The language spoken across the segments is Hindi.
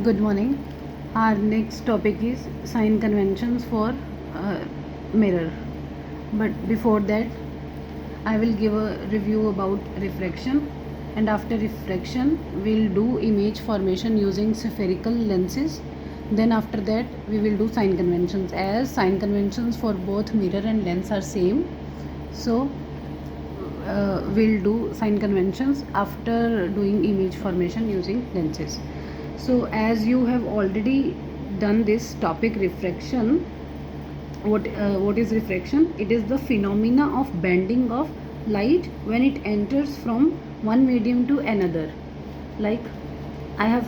Good morning. Our next topic is sign conventions for mirror. But before that, I will give a review about refraction. And after refraction, we'll do image formation using spherical lenses. Then after that, we will do sign conventions. As sign conventions for both mirror and lens are same, so we'll do sign conventions after doing image formation using lenses. So as you have already done this topic refraction, what is refraction? It is the phenomena of bending of light when it enters from one medium to another. Like I have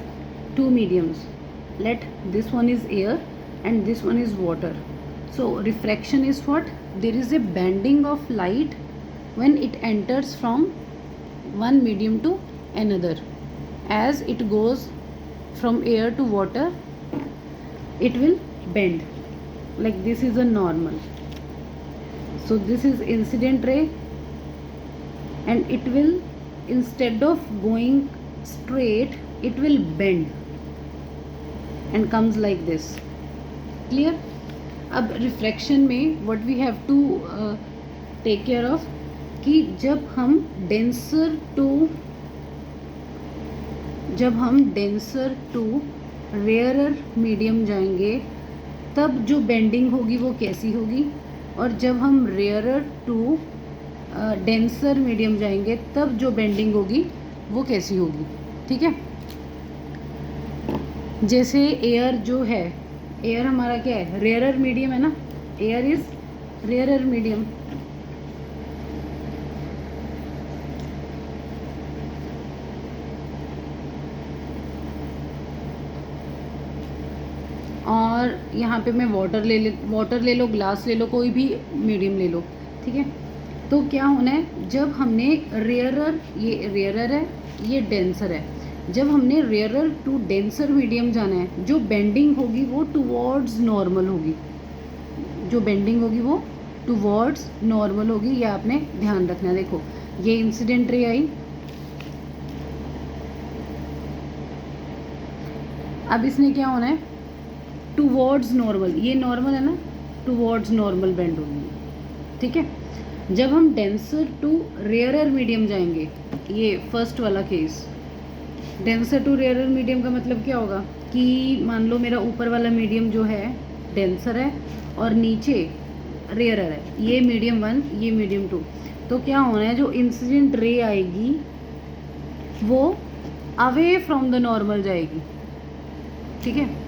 two mediums, let this one is air and this one is water. So refraction is what? There is a bending of light when it enters from one medium to another. As it goes from air to water, it will bend. Like this is a normal. So this is incident ray, and it will, instead of going straight, it will bend and comes like this. Clear? अब रिफ्रैक्शन में what we have to take care of कि जब हम डेंसर टू रेयरर मीडियम जाएंगे तब जो बेंडिंग होगी वो कैसी होगी, और जब हम रेयरर टू डेंसर मीडियम जाएंगे तब जो बेंडिंग होगी वो कैसी होगी. ठीक है. जैसे एयर जो है, एयर हमारा क्या है? रेयरर मीडियम है ना. Air is rarer medium. और यहाँ पे मैं वाटर ले लो, ग्लास ले लो, कोई भी मीडियम ले लो. ठीक है. तो क्या होना है, जब हमने रेयरर, ये रेयरर है, ये डेंसर है, जब हमने रेयरर टू डेंसर मीडियम जाना है, जो बेंडिंग होगी वो टुवर्ड्स नॉर्मल होगी. जो बेंडिंग होगी वो टुवर्ड्स नॉर्मल होगी. ये आपने ध्यान रखना है. देखो ये इंसिडेंट रे आई, अब इसने क्या होना है? Towards normal. ये नॉर्मल है ना, टुवर्ड्स नॉर्मल बेंड होगी. ठीक है. जब हम डेंसर टू रेयरर मीडियम जाएंगे, ये फर्स्ट वाला case, denser to rarer medium का मतलब क्या होगा कि मान लो मेरा ऊपर वाला मीडियम जो है डेंसर है और नीचे रेयरर है, ये मीडियम 1, ये मीडियम 2. तो क्या होना है, जो इंसिडेंट रे आएगी वो अवे फ्रॉम द नॉर्मल जाएगी. ठीक है.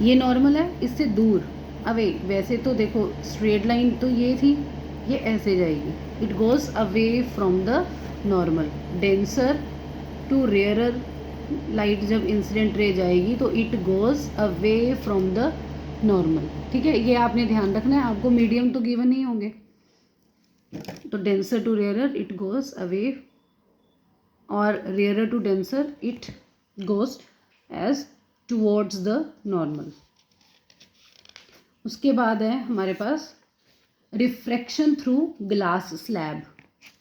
ये नॉर्मल है, इससे दूर, अवे. वैसे तो देखो स्ट्रेट लाइन तो ये थी, ये ऐसे जाएगी. It goes away from the normal. Denser to rarer light जब इंसिडेंट रे जाएगी तो it goes away from the normal. ठीक है. ये आपने ध्यान रखना है. आपको मीडियम तो गिवन नहीं होंगे. तो denser to rarer it goes away, और rarer to denser it goes edge towards the normal. उसके बाद है हमारे पास रिफ्रैक्शन थ्रू ग्लास स्लैब.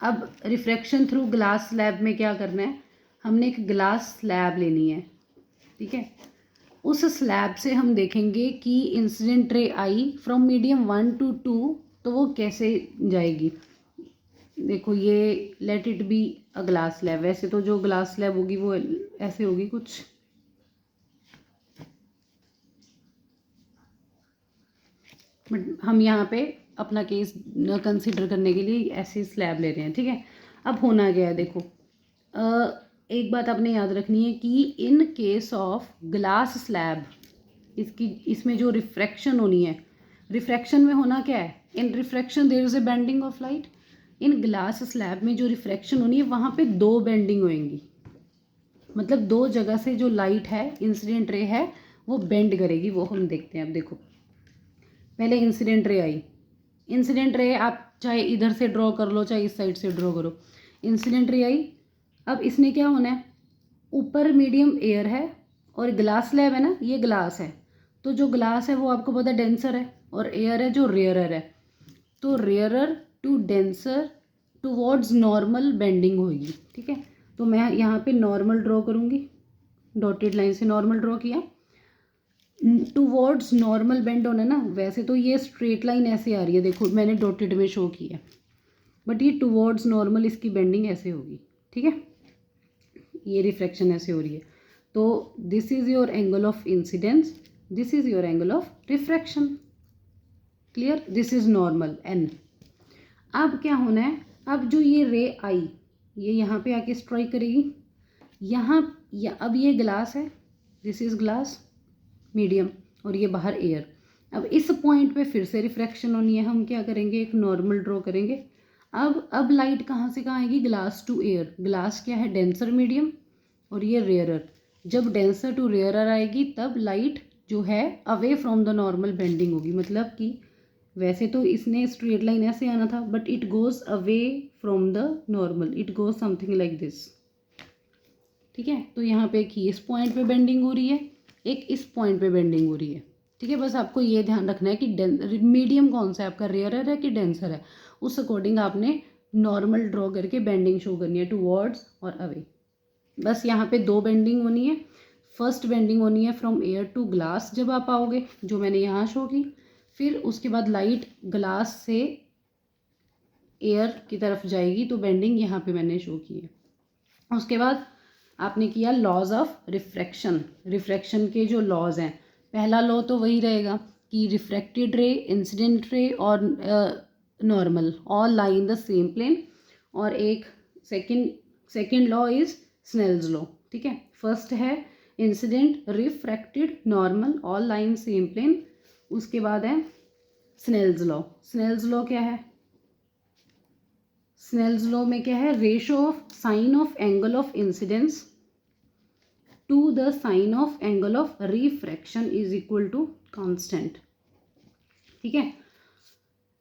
अब रिफ्रैक्शन थ्रू ग्लास स्लैब में क्या करना है, हमने एक ग्लास स्लैब लेनी है. ठीक है. उस स्लैब से हम देखेंगे कि incident ray I from medium 1 to 2, तो वो कैसे जाएगी. देखो ये let it be a glass slab. वैसे तो जो ग्लास स्लैब होगी वो ऐसे होगी कुछ, बट हम यहाँ पे अपना केस कंसिडर करने के लिए ऐसे स्लैब ले रहे हैं. ठीक है. अब होना क्या है, देखो एक बात आपने याद रखनी है कि इन केस ऑफ ग्लास स्लैब, इसमें जो रिफ्रैक्शन होनी है, रिफ्रैक्शन में होना क्या है, in refraction there is a bending of light. In glass slab में जो रिफ्रैक्शन होनी है वहाँ पे दो बेंडिंग होएंगी. मतलब दो जगह से जो लाइट है, इंसिडेंट रे है, वो बेंड करेगी. वो हम देखते हैं. अब देखो पहले इंसिडेंट रे आई. इंसिडेंट रे आप चाहे इधर से ड्रॉ कर लो चाहे इस साइड से ड्रॉ करो. इंसिडेंट रे आई. अब इसने क्या होना है, ऊपर मीडियम एयर है और ग्लास स्लैब है ना, ये ग्लास है. तो जो ग्लास है वो आपको पता है डेंसर है, और एयर है जो रेयरर है. तो rarer to denser towards normal bending होगी. ठीक है. तो मैं यहाँ पे नॉर्मल ड्रॉ करूँगी. डॉटेड लाइन से नॉर्मल ड्रॉ किया, टूवर्ड्स नॉर्मल बेंड होना ना, वैसे तो ये स्ट्रेट लाइन ऐसे आ रही है, देखो मैंने डॉटेड में शो किया, बट ये टूवर्ड्स नॉर्मल इसकी बेंडिंग ऐसे होगी, ठीक है, ये रिफ्रैक्शन ऐसे हो रही है, तो this is your angle of incidence, this is your angle of refraction, clear, this is normal N. अब क्या होना है, अब जो ये रे आई ये यहाँ पे आके स्ट्राइक करेगी यहाँ, अब ये ग्लास है, दिस इज ग्लास मीडियम, और ये बाहर एयर। अब इस पॉइंट पे फिर से रिफ्रैक्शन होनी है, हम क्या करेंगे, एक नॉर्मल ड्रॉ करेंगे। अब लाइट कहाँ से कहाँ आएगी, ग्लास टू एयर, ग्लास क्या है, डेंसर मीडियम, और ये रेयरर। जब डेंसर टू रेयरर आएगी तब लाइट जो है away from the normal bending होगी, मतलब कि वैसे तो इसने स्ट्रेट लाइन ऐसे आना था, but it goes away from the normal, it goes something like this, ठीक है। तो यहाँ पे एक इस पॉइंट पे बेंडिंग हो रही है, एक इस पॉइंट पे बेंडिंग हो रही है, ठीक है। बस आपको ये ध्यान रखना है कि मीडियम कौन सा है आपका, रेयरर है कि डेंसर है, उस अकॉर्डिंग आपने नॉर्मल ड्रॉ करके बेंडिंग शो करनी है टूवर्ड्स और अवे। बस यहाँ पे दो बेंडिंग होनी है, फर्स्ट बेंडिंग होनी है फ्रॉम एयर टू ग्लास जब आप आओगे, जो मैंने यहाँ शो की, फिर उसके बाद लाइट ग्लास से एयर की तरफ जाएगी, तो बेंडिंग यहाँ पे मैंने शो की है। उसके बाद आपने किया लॉज ऑफ रिफ्रैक्शन, रिफ्रैक्शन के जो लॉज हैं, पहला लॉ तो वही रहेगा कि रिफ्रैक्टेड रे, इंसिडेंट रे और normal all lie in the same plane, और एक second law is Snell's law, ठीक है। फर्स्ट है incident, refracted, normal all lie in same plane, उसके बाद है स्नेल्स लॉ। स्नेल्स लॉ क्या है, स्नेल्स लॉ में क्या है, ratio of sine of angle of incidence to the sine of angle of refraction is equal to constant, ठीक है।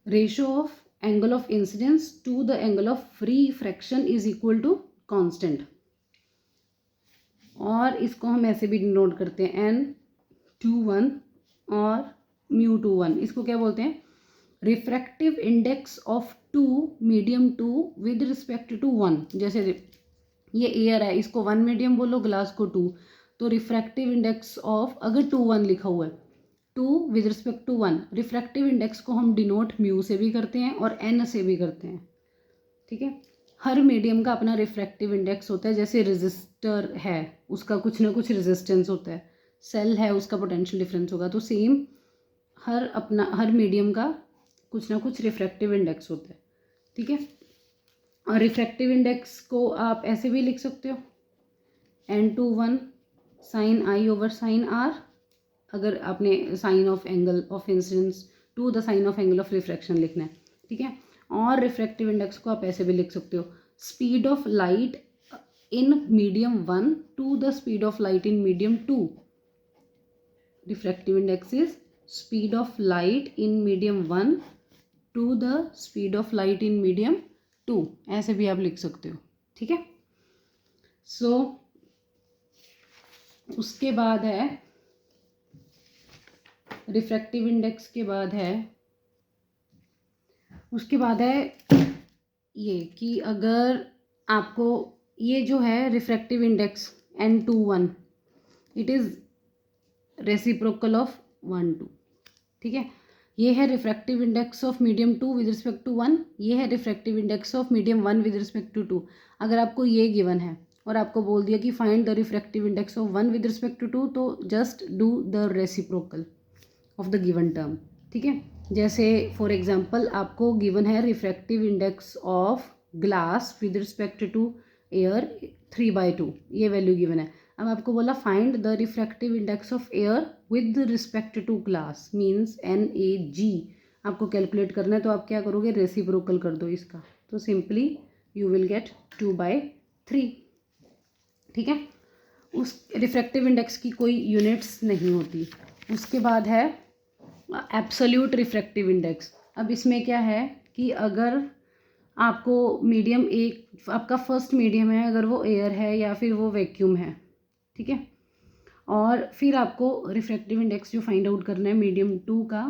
Ratio of angle of incidence to the angle of refraction is equal to constant, और इसको हम ऐसे भी डिनोट करते हैं n21 और μ21, इसको क्या बोलते हैं, refractive index of two medium two with respect to one. जैसे ये एयर है, इसको 1 मीडियम बोलो, ग्लास को 2, तो रिफ्रैक्टिव इंडेक्स ऑफ, अगर 2 1 लिखा हुआ है, 2 with respect to 1, refractive index को हम डिनोट म्यू से भी करते हैं और n से भी करते हैं, ठीक है। हर मीडियम का अपना रिफ्रैक्टिव इंडेक्स होता है, जैसे रेजिस्टर है उसका कुछ ना कुछ रेजिस्टेंस होता है, सेल है उसका पोटेंशियल डिफरेंस होगा, तो सेम हर मीडियम का कुछ ना कुछ रिफ्रैक्टिव इंडेक्स होता है, ठीक है। और रिफ्रैक्टिव इंडेक्स को आप ऐसे भी लिख सकते हो, n21 sine I over sine R, अगर आपने sine of angle of incidence to the sine of angle of refraction लिखना है, ठीक है। और रिफ्रैक्टिव इंडेक्स को आप ऐसे भी लिख सकते हो, speed of light in medium 1 to the speed of light in medium 2, refractive index is speed of light in medium 1 to the speed of light in medium 2, ऐसे भी आप लिख सकते हो, ठीक है। सो उसके बाद है रिफ्रैक्टिव इंडेक्स के बाद है, उसके बाद है ये कि अगर आपको ये जो है refractive index n21, it is reciprocal of 1 2, ठीक है। ये है refractive index of medium 2 with respect to 1, ये है refractive index of medium 1 with respect to 2। अगर आपको ये गिवन है और आपको बोल दिया कि find the refractive index of 1 with respect to 2, तो just do the reciprocal of the given term, ठीक है। जैसे फॉर एग्जांपल आपको गिवन है refractive index of glass with respect to air 3/2, ये वैल्यू गिवन है। अब आपको बोला find the refractive index of air with respect to glass, means NaG आपको कैलकुलेट करना है, तो आप क्या करोगे, रेसिप्रोकल कर दो इसका, तो सिंपली यू विल गेट 2/3, ठीक है। उस रिफ्रैक्टिव इंडेक्स की कोई यूनिट्स नहीं होती। उसके बाद है एब्सोल्यूट रिफ्रैक्टिव इंडेक्स। अब इसमें क्या है कि अगर आपको मीडियम एक, आपका फर्स्ट मीडियम है, अगर वो एयर है या फिर वो वैक्यूम है, ठीक है, और फिर आपको रिफ्रैक्टिव इंडेक्स जो फाइंड आउट करना है मीडियम 2 का,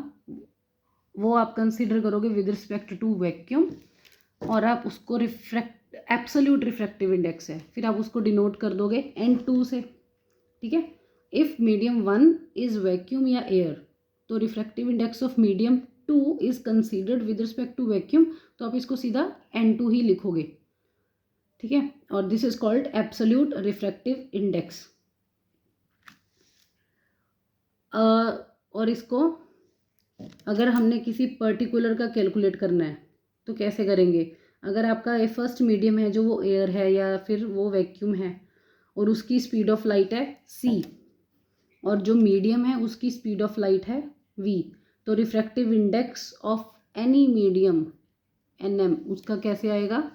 वो आप कंसीडर करोगे विद रिस्पेक्ट टू वैक्यूम, और आप उसको एब्सोल्यूट रिफ्रैक्टिव इंडेक्स है, फिर आप उसको डिनोट कर दोगे n2 से, ठीक है। इफ़ मीडियम 1 इज़ वैक्यूम या एयर, तो refractive index of medium 2 is considered with respect to vacuum, तो आप इसको सीधा N2 ही लिखोगे, ठीक है। और this is called absolute refractive index. और इसको अगर हमने किसी पर्टिकुलर का कैलकुलेट करना है तो कैसे करेंगे? अगर आपका फर्स्ट मीडियम है जो वो एयर है या फिर वो वैक्यूम है और उसकी स्पीड ऑफ लाइट है c, और जो मीडियम है उसकी स्पीड ऑफ लाइट है v, तो refractive index of any medium nm उसका कैसे आएगा?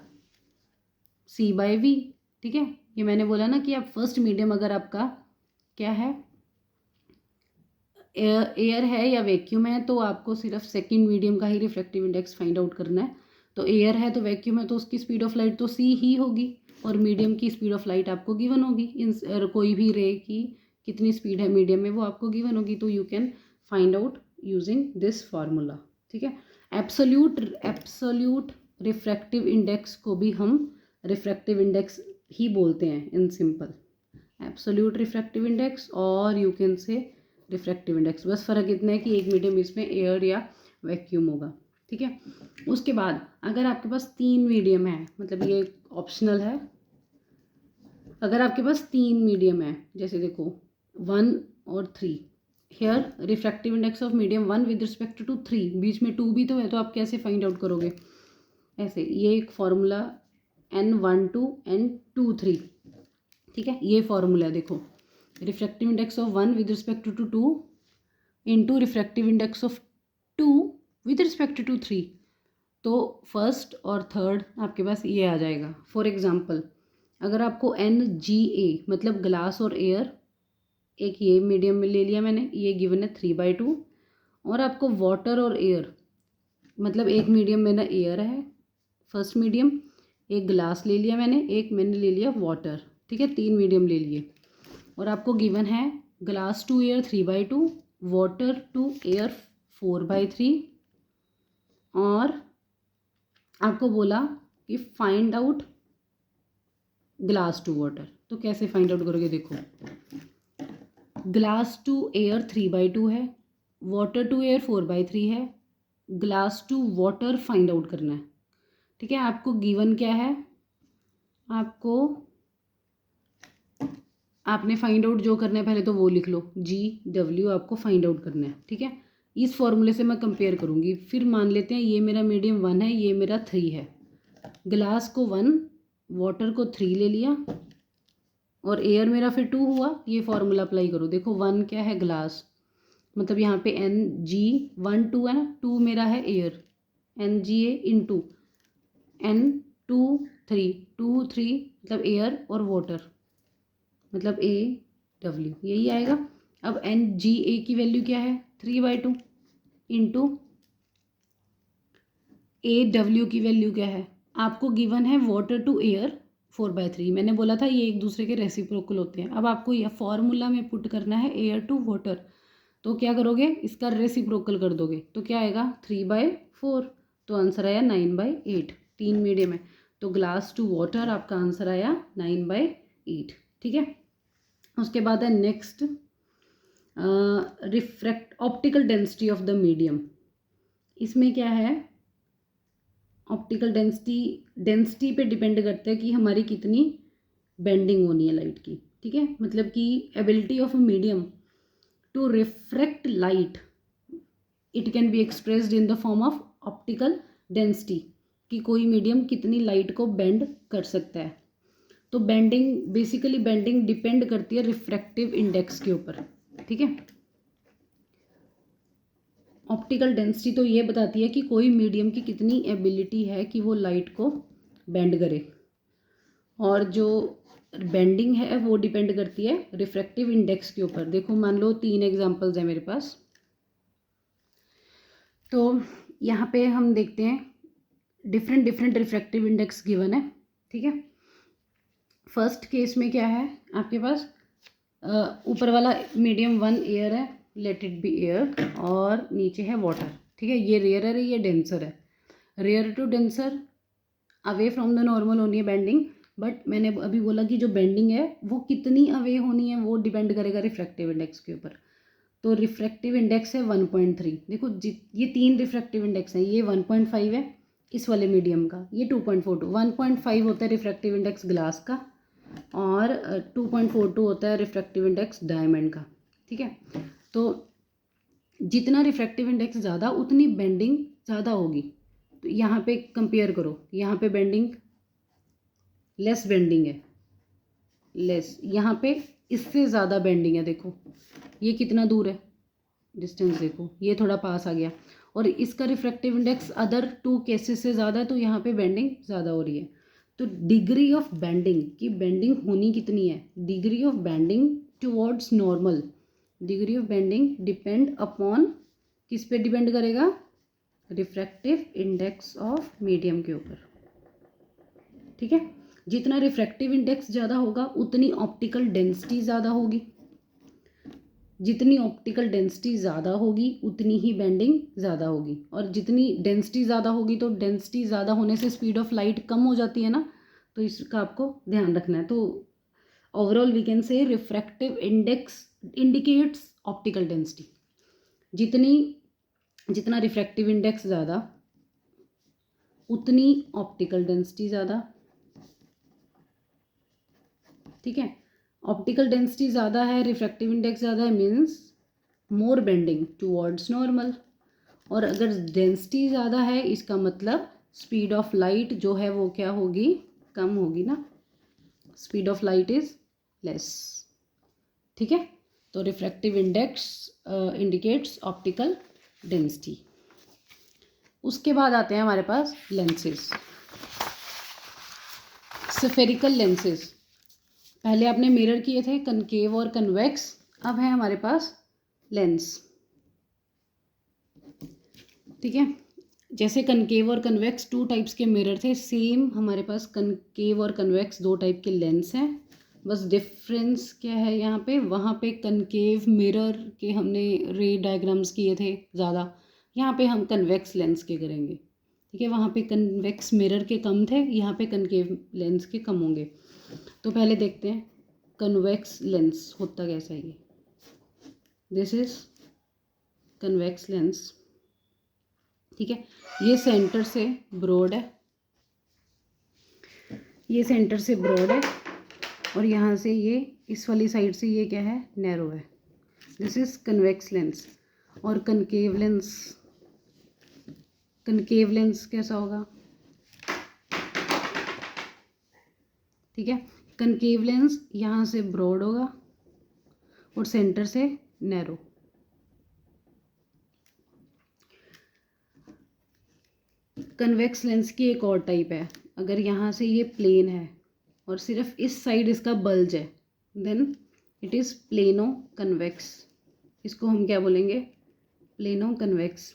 c/v, ठीक है। ये मैंने बोला ना कि आप फर्स्ट मीडियम अगर आपका क्या है, एयर है या वैक्यूम है, तो आपको सिर्फ सेकंड मीडियम का ही रिफ्रैक्टिव इंडेक्स फाइंड आउट करना है। तो एयर है तो वैक्यूम है तो उसकी स्पीड ऑफ लाइट तो c ही होगी, और मीडियम की स्पीड ऑफ लाइट आपको गिवन होगी। इन कोई भी रे की कितनी स्पीड है मीडियम में वो आपको गिवन होगी, तो you can find out using this formula, ठीक है। एब्सोल्यूट रिफ्रैक्टिव इंडेक्स को भी हम रिफ्रैक्टिव इंडेक्स ही बोलते हैं in simple, absolute refractive index और you can say refractive index. बस फ़र्क इतना है कि एक मीडियम इसमें एयर या वैक्यूम होगा, ठीक है। उसके बाद अगर आपके पास 3 मीडियम है, मतलब ये ऑप्शनल है, अगर आपके पास 3 मीडियम है, जैसे देखो 1 और 3, here refractive index of medium 1 with respect to 3, बीच में 2 भी तो है, तो आप कैसे फाइंड आउट करोगे? ऐसे, ये एक फॉर्मूला N12 N23, ठीक है, ये फॉर्मूला है। देखो refractive index of 1 with respect to 2 into refractive index of 2 with respect to 3, तो फर्स्ट और थर्ड आपके पास ये आ जाएगा। फॉर एग्जांपल अगर आपको NGA मतलब ग्लास और एयर, एक ये मीडियम में ले लिया मैंने, ये गिवन है 3/2, और आपको वाटर और एयर मतलब एक मीडियम में ना एयर है फर्स्ट मीडियम, एक ग्लास ले लिया मैंने, एक मैंने ले लिया वाटर, ठीक है, 3 मीडियम ले लिए, और आपको गिवन है glass to air 3/2, water to air 4/3, और आपको बोला कि find out glass to water. तो कैसे फाइंड आउट करोगे? देखो ग्लास टू एयर 3/2 है, वाटर टू एयर 4/3 है, glass to water find out करना है, ठीक है। आपको गिवन क्या है, आपने फाइंड आउट जो करना है पहले तो वो लिख लो, GW आपको फाइंड आउट करना है, ठीक है। इस फॉर्मूले से मैं कंपेयर करूँगी। फिर मान लेते हैं ये मेरा मीडियम 1 है, ये मेरा 3 है, ग्लास को 1, वाटर को 3 ले लिया, और एयर मेरा फिर 2 हुआ। ये फॉर्मूला अप्लाई करो। देखो 1 क्या है? ग्लास, मतलब यहाँ पे NG1 2 है ना, 2 मेरा है एयर, NGA इंटू N2 3, 2 3 मतलब एयर और वाटर मतलब AW, यही आएगा। अब NGA की वैल्यू क्या है? 3/2 इंटू AW की वैल्यू क्या है? आपको गिवन है वाटर टू एयर 4/3, मैंने बोला था ये एक दूसरे के रेसिप्रोकल होते हैं। अब आपको यह फॉर्मूला में पुट करना है एयर टू वाटर, तो क्या करोगे? इसका रेसिप्रोकल कर दोगे, तो क्या आएगा? 3/4, तो आंसर आया 9/8। 3 मीडियम है तो ग्लास टू वाटर आपका आंसर आया 9/8, ठीक है। उसके बाद है next refract optical density of the medium. इसमें क्या है? ऑप्टिकल डेंसिटी पे डिपेंड करता है कि हमारी कितनी बेंडिंग होनी है लाइट की, ठीक है। मतलब कि ability of a medium to refract light, it can be expressed in the form of optical density, कि कोई मीडियम कितनी लाइट को बेंड कर सकता है। तो बेसिकली बेंडिंग डिपेंड करती है रिफ्रैक्टिव इंडेक्स के ऊपर, ठीक है। ऑप्टिकल डेंसिटी तो ये बताती है कि कोई मीडियम की कितनी एबिलिटी है कि वो लाइट को बेंड करे, और जो बेंडिंग है वो डिपेंड करती है रिफ्रैक्टिव इंडेक्स के ऊपर। देखो मान लो 3 एग्जांपल्स हैं मेरे पास, तो यहाँ पे हम देखते हैं डिफरेंट रिफ्रैक्टिव इंडेक्स गिवन है, ठीक है। फर्स्ट केस में क्या है आपके पास? ऊपर वाला मीडियम 1 एयर है, लेट इट बी एयर, और नीचे है वाटर, ठीक है। ये रेयर है, ये डेंसर है। Rare to denser away from the normal होनी है बेंडिंग, बट मैंने अभी बोला कि जो बेंडिंग है वो कितनी अवे होनी है वो डिपेंड करेगा रिफ्रैक्टिव इंडेक्स के ऊपर। तो रिफ्रैक्टिव इंडेक्स है 1.3। देखो ये 3 रिफ्रैक्टिव इंडेक्स हैं, ये 1.5 है इस वाले मीडियम का, ये 2.42। 1.5 होता है रिफ्रैक्टिव इंडेक्स ग्लास का और 2.42 होता है रिफ्रैक्टिव इंडेक्स डायमंड का। ठीक है, तो जितना रिफ्रैक्टिव इंडेक्स ज़्यादा उतनी बेंडिंग ज़्यादा होगी। तो यहाँ पे कंपेयर करो, यहाँ पे बेंडिंग लेस बेंडिंग है, लेस, यहाँ पे इससे ज़्यादा बेंडिंग है। देखो ये कितना दूर है, डिस्टेंस देखो, ये थोड़ा पास आ गया, और इसका रिफ्रैक्टिव इंडेक्स अदर 2 केसेस से ज़्यादा है, तो यहाँ पे बेंडिंग ज़्यादा हो रही है। तो डिग्री ऑफ बेंडिंग की बेंडिंग होनी कितनी है, degree of bending towards normal, degree of bending depend upon, किस पे डिपेंड करेगा, रिफ्रैक्टिव इंडेक्स ऑफ मीडियम के ऊपर। ठीक है, जितना रिफ्रैक्टिव इंडेक्स ज़्यादा होगा उतनी ऑप्टिकल डेंसिटी ज़्यादा होगी, जितनी ऑप्टिकल डेंसिटी ज़्यादा होगी उतनी ही बेंडिंग ज़्यादा होगी, और जितनी डेंसिटी ज़्यादा होगी तो डेंसिटी ज़्यादा होने से स्पीड ऑफ लाइट कम हो जाती है ना, तो इसका आपको ध्यान रखना है। तो overall we can say refractive index indicates optical density, जितना रिफ्रैक्टिव इंडेक्स ज़्यादा उतनी ऑप्टिकल डेंसिटी ज़्यादा। ठीक है, ऑप्टिकल डेंसिटी ज़्यादा है, रिफ्रैक्टिव इंडेक्स ज़्यादा है, means more bending towards normal. और अगर डेंसिटी ज़्यादा है इसका मतलब स्पीड ऑफ लाइट जो है वो क्या होगी, कम होगी ना, speed of light is less. ठीक है, तो refractive index indicates optical density. उसके बाद आते हैं हमारे पास लेंसेज, स्फेरिकल लेंसेज। पहले आपने मिरर किए थे कनकेव और कन्वेक्स, अब है हमारे पास लेंस। ठीक है, जैसे कनकेव और कन्वेक्स 2 टाइप्स के मिरर थे, सेम हमारे पास कनकेव और कन्वेक्स 2 टाइप के लेंस हैं। बस डिफरेंस क्या है यहाँ पे, वहाँ पे कनकेव मिरर के हमने रे डायग्राम्स किए थे ज़्यादा, यहाँ पे हम कन्वेक्स लेंस के करेंगे। ठीक है, वहाँ पे कन्वेक्स मिरर के कम थे, यहाँ पे कनकेव लेंस के कम होंगे। तो पहले देखते हैं कन्वेक्स लेंस होता कैसा है। ये दिस इज कन्वेक्स लेंस। ठीक है, ये सेंटर से ब्रॉड है, ये सेंटर से ब्रॉड है, और यहाँ से ये इस वाली साइड से ये क्या है, नैरो है। This is convex lens. और कनकेव लेंस, कनकेव लेंस कैसा होगा, ठीक है, कनकेव लेंस यहाँ से ब्रॉड होगा और सेंटर से नैरो। कन्वेक्स लेंस की एक और टाइप है, अगर यहाँ से ये प्लेन है और सिर्फ इस साइड इसका बल्ज है, then it is plano convex. इसको हम क्या बोलेंगे, प्लेनो कन्वेक्स।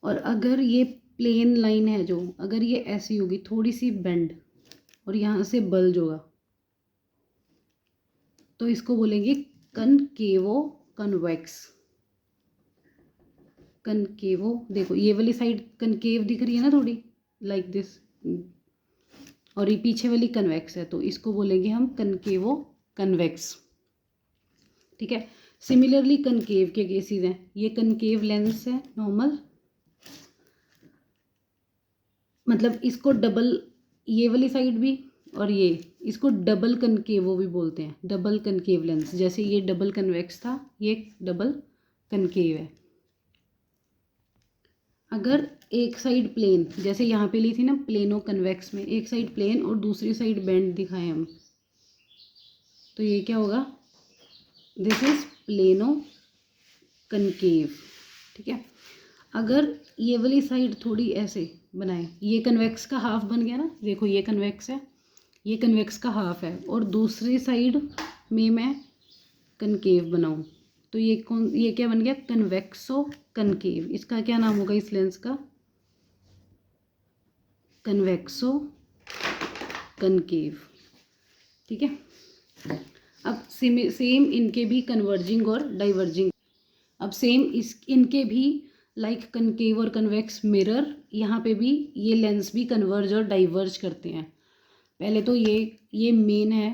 और अगर ये प्लेन लाइन है जो, अगर ये ऐसी होगी थोड़ी सी बेंड और यहाँ से बल्ज होगा, तो इसको बोलेंगे कनकेवो कन्वेक्स। कनकेवो, देखो ये वाली साइड कनकेव दिख रही है ना थोड़ी, लाइक दिस, और ये पीछे वाली कन्वेक्स है, तो इसको बोलेंगे हम कनकेवो कन्वेक्स। ठीक है, सिमिलरली कनकेव के केसेस हैं, ये कनकेव लेंस है नॉर्मल, मतलब इसको डबल, ये वाली साइड भी, और ये इसको डबल कनकेवो भी बोलते हैं, डबल कनकेव लेंस। जैसे ये डबल कन्वेक्स था, ये डबल कनकेव है। अगर एक साइड प्लेन, जैसे यहाँ पे ली थी ना प्लेनो कन्वेक्स में, एक साइड प्लेन और दूसरी साइड बेंड दिखाए हम, तो ये क्या होगा, दिस इज प्लेनो कनकेव। ठीक है, अगर ये वाली साइड थोड़ी ऐसे बनाए, ये कन्वेक्स का हाफ बन गया ना, देखो ये कन्वेक्स है, ये कन्वेक्स का हाफ है, और दूसरी साइड में मैं कनकेव बनाऊं, तो ये क्या बन गया, कन्वेक्सो कनकेव। इसका क्या नाम होगा इस लेंस का, कन्वेक्सो कनकेव। ठीक है, अब सेम इनके भी कन्वर्जिंग और डाइवर्जिंग, अब सेम इनके भी लाइक कनकेव और कन्वेक्स मिरर, यहाँ पे भी ये लेंस भी कन्वर्ज और डाइवर्ज करते हैं। पहले तो ये मेन है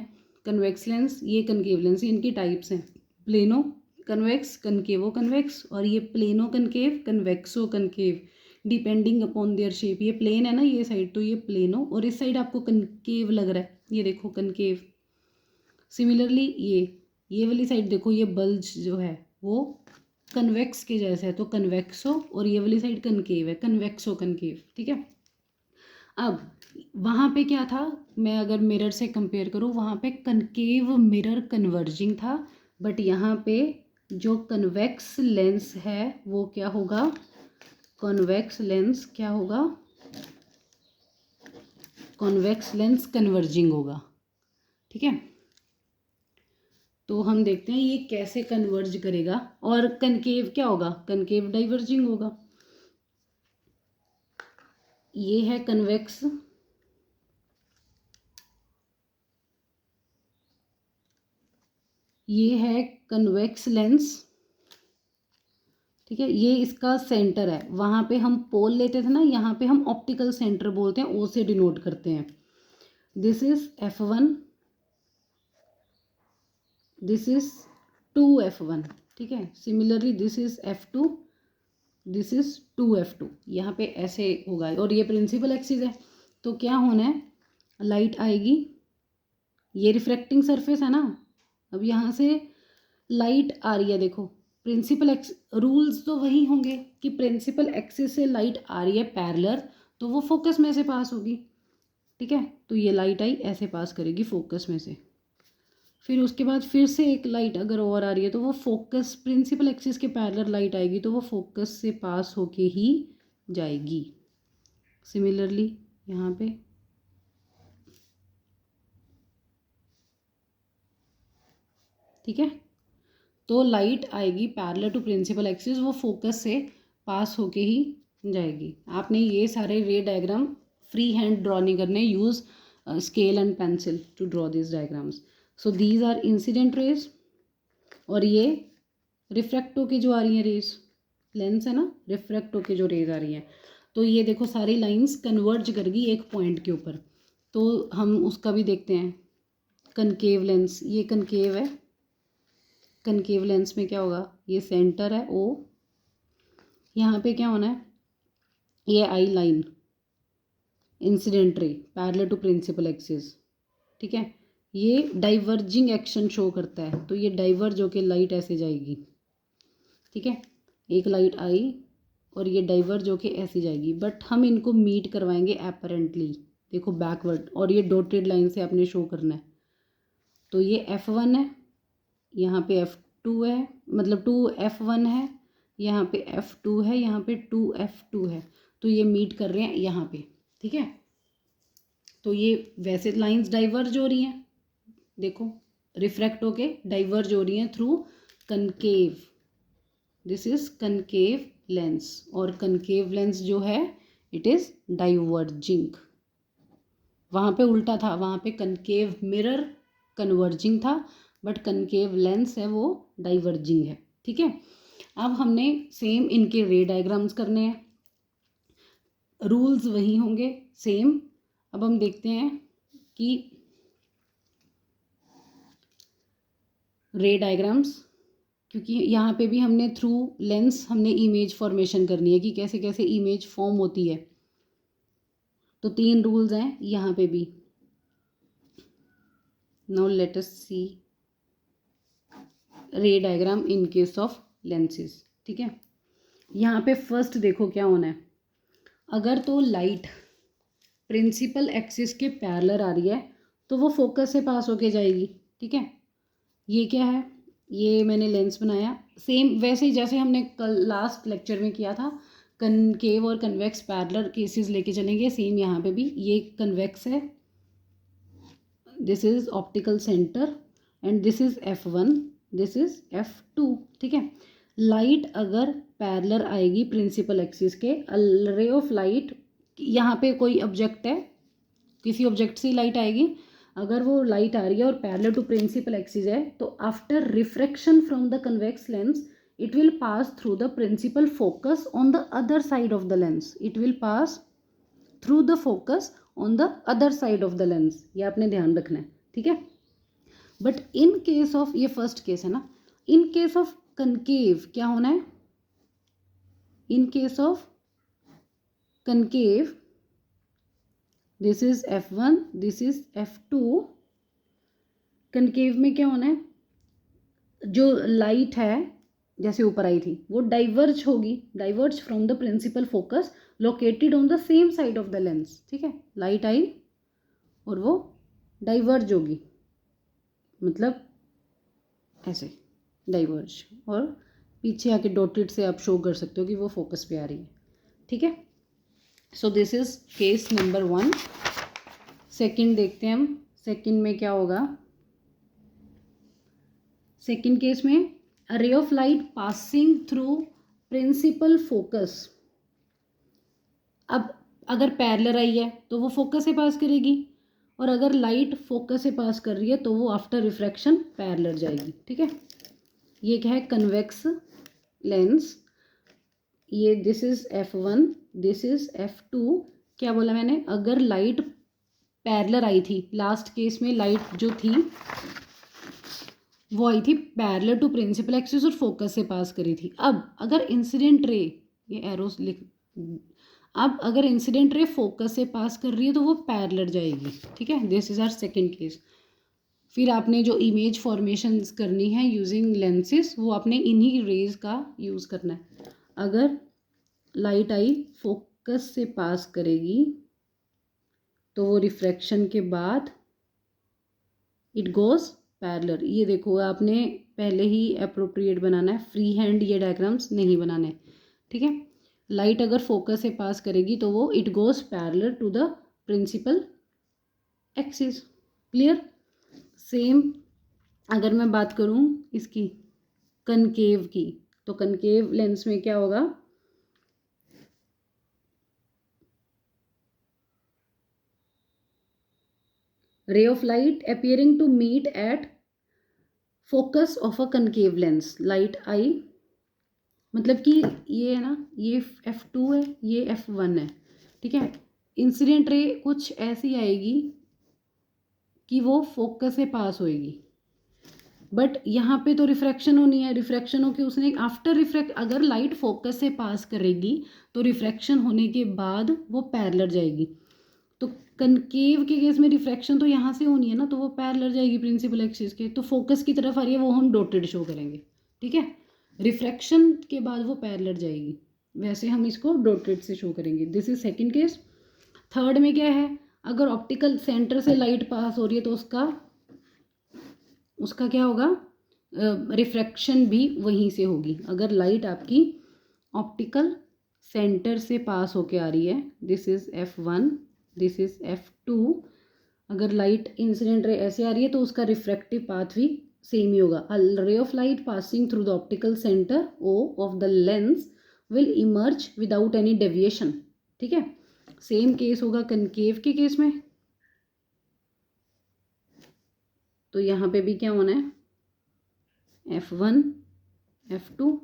कन्वेक्स लेंस, ये कनकेव लेंस, इनकी टाइप्स हैं प्लेनो कन्वेक्स, कनकेवो कन्वेक्स, और ये plano concave, convexo concave, depending upon their shape. ये प्लेन है ना ये साइड, तो ये प्लेनो, और इस साइड आपको कनकेव लग रहा है, ये देखो कनकेव। सिमिलरली ये वाली साइड देखो, ये बल्ज जो है वो कन्वेक्स के जैसा है, तो कन्वेक्सो, और ये वाली साइड कनकेव है, कन्वेक्सो कनकेव। ठीक है, अब वहाँ पे क्या था, मैं अगर मिरर से कंपेयर करूँ, वहाँ पे कनकेव मिरर कन्वर्जिंग था, बट यहाँ पे जो कन्वेक्स लेंस है वो क्या होगा, कॉन्वेक्स लेंस क्या होगा, कॉन्वेक्स लेंस कन्वर्जिंग होगा। ठीक है, तो हम देखते हैं ये कैसे कन्वर्ज करेगा, और कनकेव क्या होगा, कनकेव डाइवर्जिंग होगा। ये है कन्वेक्स, ये है कन्वेक्स लेंस। ठीक है, ये इसका सेंटर है, वहाँ पे हम पोल लेते थे ना, यहाँ पे हम ऑप्टिकल सेंटर बोलते हैं, ओ से डिनोट करते हैं। This is F1, this is 2F1। ठीक है, similarly this is F2, this is 2F2। यहाँ पे ऐसे होगा, और ये प्रिंसिपल एक्सिस है, तो क्या होना है, लाइट आएगी, ये रिफ्रैक्टिंग सरफेस है ना, अब यहाँ से लाइट आ रही है, देखो प्रिंसिपल एक्स, रूल्स तो वही होंगे कि प्रिंसिपल एक्सिस से लाइट आ रही है पैरेलल, तो वो फोकस में से पास होगी। ठीक है, तो ये लाइट आई ऐसे पास करेगी फोकस में से, फिर उसके बाद फिर से एक लाइट अगर और आ रही है, तो वो फोकस, प्रिंसिपल एक्सिस के पैरेलल लाइट आएगी, तो वो फोकस से पास होके ही जाएगी। सिमिलरली यहाँ पे ठीक है, तो लाइट आएगी पैरेलल टू प्रिंसिपल एक्सिस, वो फोकस से पास होके ही जाएगी। आपने ये सारे रे डायग्राम फ्री हैंड ड्रॉ नहीं करने, use scale and pencil to draw this diagrams. So these are incident rays, और ये रिफ्रैक्ट होके जो आ रही हैं रेज, लेंस है ना, रिफ्रैक्ट होके जो रेज आ रही हैं, तो ये देखो सारी लाइंस कन्वर्ज करेगी एक पॉइंट के ऊपर। तो हम उसका भी देखते हैं, कनकेव लेंस, ये कनकेव है, कनकेव लेंस में क्या होगा, ये सेंटर है O, यहाँ पे क्या होना है, ये I line, incident ray parallel to principal axis. ठीक है, ये डाइवर्जिंग एक्शन शो करता है, तो ये डाइवर्ज होके लाइट ऐसे जाएगी। ठीक है, एक लाइट आई और ये डाइवर्ज होके ऐसे जाएगी, बट हम इनको मीट करवाएंगे एपरेंटली, देखो बैकवर्ड, और ये डॉटेड लाइन से आपने शो करना है। तो ये F1 है, यहाँ पे F2 है, मतलब 2F1 है, यहाँ पे F2 है, यहाँ पे 2F2 है, तो ये मीट कर रहे हैं यहाँ पे। ठीक है, तो ये वैसे लाइंस डाइवर्ज हो रही हैं, देखो रिफ्रैक्ट होके डाइवर्ज हो रही हैं through concave, this is concave lens, और कनकेव लेंस जो है इट इज़ डाइवर्जिंग। वहाँ पे उल्टा था, वहाँ पे कनकेव मिरर कन्वर्जिंग था, बट कनकेव लेंस है वो डाइवर्जिंग है। ठीक है, अब हमने सेम इनके रे डायग्राम्स करने हैं, रूल्स वही होंगे सेम। अब हम देखते हैं कि रे डायग्राम्स, क्योंकि यहाँ पे भी हमने थ्रू लेंस हमने इमेज फॉर्मेशन करनी है कि कैसे कैसे इमेज फॉर्म होती है, तो 3 रूल्स हैं यहाँ पे भी। Now let us see ray diagram in case of lenses. ठीक है, यहाँ पे फर्स्ट देखो क्या होना है, अगर तो लाइट प्रिंसिपल एक्सिस के पैरेलल आ रही है तो वो फोकस से पास होके जाएगी। ठीक है, ये क्या है, ये मैंने लेंस बनाया सेम वैसे ही जैसे हमने कल लास्ट लेक्चर में किया था, कनकेव और कन्वेक्स पैरेलल केसेस लेके चलेंगे, सेम यहाँ पे भी ये कन्वेक्स है, this is optical centre, and this is F1, this is F2। ठीक है, लाइट अगर पैरेलल आएगी प्रिंसिपल एक्सिस के, रे ऑफ लाइट, यहाँ पे कोई ऑब्जेक्ट है, किसी ऑब्जेक्ट से लाइट आएगी, अगर वो लाइट आ रही है और पैरेलल टू प्रिंसिपल एक्सिस है, तो after refraction from the convex lens it will pass through the principal focus on the other side of the lens, it will pass through the focus on the other side of the lens, ये आपने ध्यान रखना है, ठीक है। बट इन केस ऑफ, ये फर्स्ट केस है ना, इन केस ऑफ कनकेव क्या होना है, इन case of concave this is F1, this is F2। Concave में क्या होना है, जो लाइट है जैसे ऊपर आई थी वो डाइवर्ज होगी, diverge from the principal focus located on the same side of the lens, ठीक है। लाइट आई और वो डाइवर्ज होगी, मतलब ऐसे डाइवर्ज, और पीछे आके डॉटेड से आप शो कर सकते हो कि वो फोकस पे आ रही है, ठीक है। So this is case number 1। Second देखते हैं हम, सेकंड में क्या होगा। सेकंड केस में a ray of light passing through principal focus। अब अगर पैरेलल आई है तो वो फोकस से पास करेगी, और अगर लाइट फोकस से पास कर रही है तो वो आफ्टर रिफ्रैक्शन पैरेलल जाएगी, ठीक है। ये क्या है, कन्वेक्स लेंस, ये this is F1, this is F2। क्या बोला मैंने, अगर लाइट पैरेलल आई थी, लास्ट केस में लाइट जो थी वो आई थी पैरेलल टू प्रिंसिपल एक्सिस और फोकस से पास करी थी। अब अगर इंसिडेंट रे, ये एरोस लिख, अब अगर इंसिडेंट रे फोकस से पास कर रही है तो वो पैरेलल जाएगी, ठीक है। This is our second case. फिर आपने जो इमेज फॉर्मेशंस करनी है यूजिंग लेंसेज, वो आपने इन्हीं रेज का यूज़ करना है। अगर लाइट आई फोकस से पास करेगी तो वो रिफ्रैक्शन के बाद इट गोज़ पैरेलल। ये देखो आपने पहले ही अप्रोप्रिएट बनाना है, फ्री हैंड ये डायग्राम्स नहीं बनाने, ठीक है। लाइट अगर फोकस से पास करेगी तो वो it goes parallel to the principal axis, clear. Same अगर मैं बात करूँ इसकी कनकेव की, तो कनकेव लेंस में क्या होगा, ray of light appearing to meet at focus of a concave lens, light आई, मतलब कि ये है ना, ये F2 है, ये F1 है, ठीक है। इंसिडेंट रे कुछ ऐसी आएगी कि वो फोकस से पास होएगी, बट यहाँ पे तो रिफ्रैक्शन होनी है, रिफ्रैक्शन हो के उसने आफ्टर रिफ्रैक्ट, अगर लाइट फोकस से पास करेगी तो रिफ्रैक्शन होने के बाद वो पैरेलल जाएगी। तो कनकेव के केस में रिफ्रैक्शन तो यहाँ से होनी है ना, तो वो पैरेलल जाएगी प्रिंसिपल एक्सिस के, तो फोकस की तरफ आ रही है वो हम डॉटेड शो करेंगे, ठीक है। रिफ्रैक्शन के बाद वो पैरेलल जाएगी, वैसे हम इसको डॉटेड से शो करेंगे। This is second case. Third में क्या है, अगर ऑप्टिकल सेंटर से लाइट पास हो रही है तो उसका क्या होगा, रिफ्रैक्शन भी वहीं से होगी। अगर लाइट आपकी ऑप्टिकल सेंटर से पास होके आ रही है, this is F1, this is F2, अगर लाइट इंसिडेंट रे ऐसे आ रही है तो उसका रिफ्रैक्टिव पाथ भी सेम ही होगा। A ray of light passing through the optical centre O of the lens will emerge without any deviation, ठीक है। सेम केस होगा कनकेव के केस में, तो यहाँ पे भी क्या होना है, F1, F2,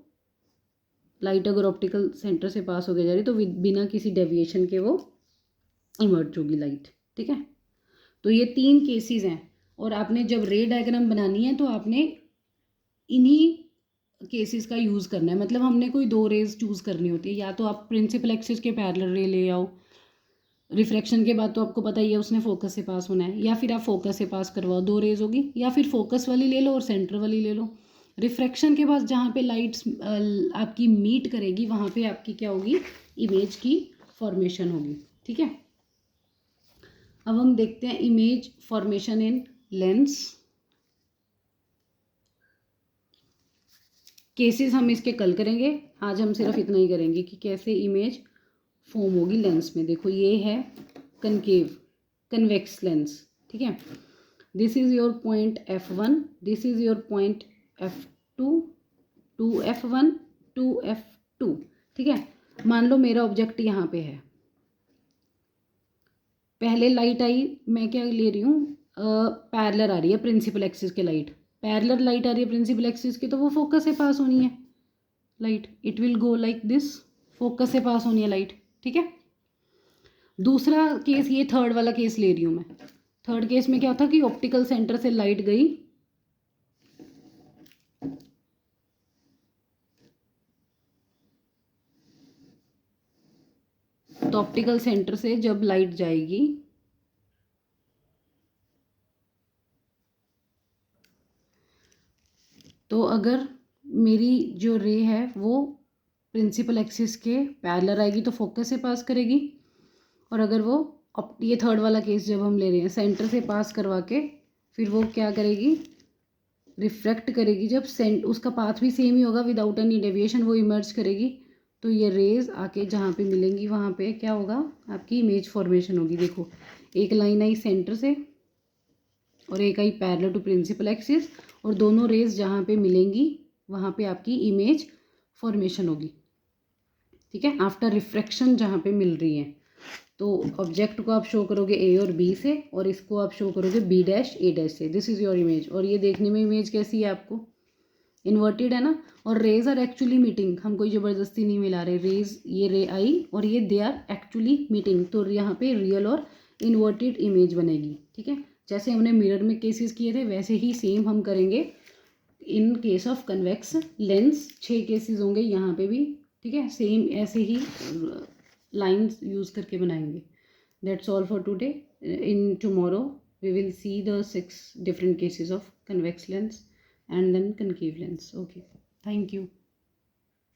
लाइट अगर ऑप्टिकल सेंटर से पास होके जा रही है तो बिना किसी डेविएशन के वो इमर्ज होगी लाइट, ठीक है। तो ये 3 केसेस हैं, और आपने जब रे डायग्राम बनानी है तो आपने इन्हीं केसेस का यूज़ करना है। मतलब हमने कोई 2 रेज चूज़ करनी होती है, या तो आप प्रिंसिपल एक्सिस के पैरेलल रे ले आओ, रिफ्रैक्शन के बाद तो आपको पता ही है उसने फोकस से पास होना है, या फिर आप फोकस से पास करवाओ, 2 रेज होगी, या फिर फोकस वाली ले लो और सेंटर वाली ले लो। रिफ्रैक्शन के बाद जहाँ पे लाइट्स आपकी मीट करेगी वहाँ पे आपकी क्या होगी, इमेज की फॉर्मेशन होगी, ठीक है। अब हम देखते हैं इमेज फॉर्मेशन इन लेंस। केसेस हम इसके कल करेंगे, आज हम सिर्फ इतना ही करेंगे कि कैसे इमेज फॉर्म होगी लेंस में। देखो ये है कनकेव कन्वेक्स लेंस, ठीक है। This is your point F1, this is your point F2, 2F1, 2F2, ठीक है। मान लो मेरा ऑब्जेक्ट यहाँ पे है, पहले लाइट आई, मैं क्या ले रही हूँ, पैरेलल आ रही है प्रिंसिपल एक्सिस के लाइट, पैरेलल लाइट आ रही है प्रिंसिपल एक्सिस की, तो वो फोकस से पास होनी है light, it will go like this, focus से पास होनी है लाइट, ठीक है। दूसरा केस, ये थर्ड वाला केस ले रही हूँ मैं। थर्ड केस में क्या था कि ऑप्टिकल सेंटर से लाइट गई, तो ऑप्टिकल सेंटर से जब लाइट जाएगी तो अगर मेरी जो रे है वो प्रिंसिपल एक्सिस के पैरेलल आएगी तो फोकस से पास करेगी, और अगर वो ये थर्ड वाला केस जब हम ले रहे हैं सेंटर से पास करवा के फिर वो क्या करेगी, रिफ्रैक्ट करेगी। जब उसका पाथ भी सेम ही होगा विदाउट एनी डेविएशन, वो इमर्ज करेगी, तो ये रेज आके जहाँ पे मिलेंगी वहाँ पे क्या होगा, आपकी इमेज फॉर्मेशन होगी। देखो एक लाइन आई सेंटर से और एक आई पैरेलल टू प्रिंसिपल एक्सिस, और दोनों रेज जहाँ पे मिलेंगी वहाँ पे आपकी इमेज फॉर्मेशन होगी। ठीक है, आफ्टर रिफ्रैक्शन जहाँ पे मिल रही है। तो ऑब्जेक्ट को आप शो करोगे ए और बी से, और इसको आप शो करोगे बी डैश ए डैश से। This is your image. और ये देखने में इमेज कैसी है आपको, इन्वर्टेड है ना। और रेज आर एक्चुअली मीटिंग, हम कोई ज़बरदस्ती नहीं मिला रहे। रेज, ये रे आई और ये दे आर एक्चुअली मीटिंग, तो यहाँ पे रियल और इन्वर्टेड इमेज बनेगी। ठीक है, जैसे हमने मिरर में केसेस किए थे वैसे ही सेम हम करेंगे इन case of convex lens. 6 cases होंगे यहाँ पे भी। ठीक है, सेम ऐसे ही लाइंस यूज़ करके बनाएंगे। That's all for today. In tomorrow we will see the 6 different cases of convex lens and then concave lens. Okay, thank you.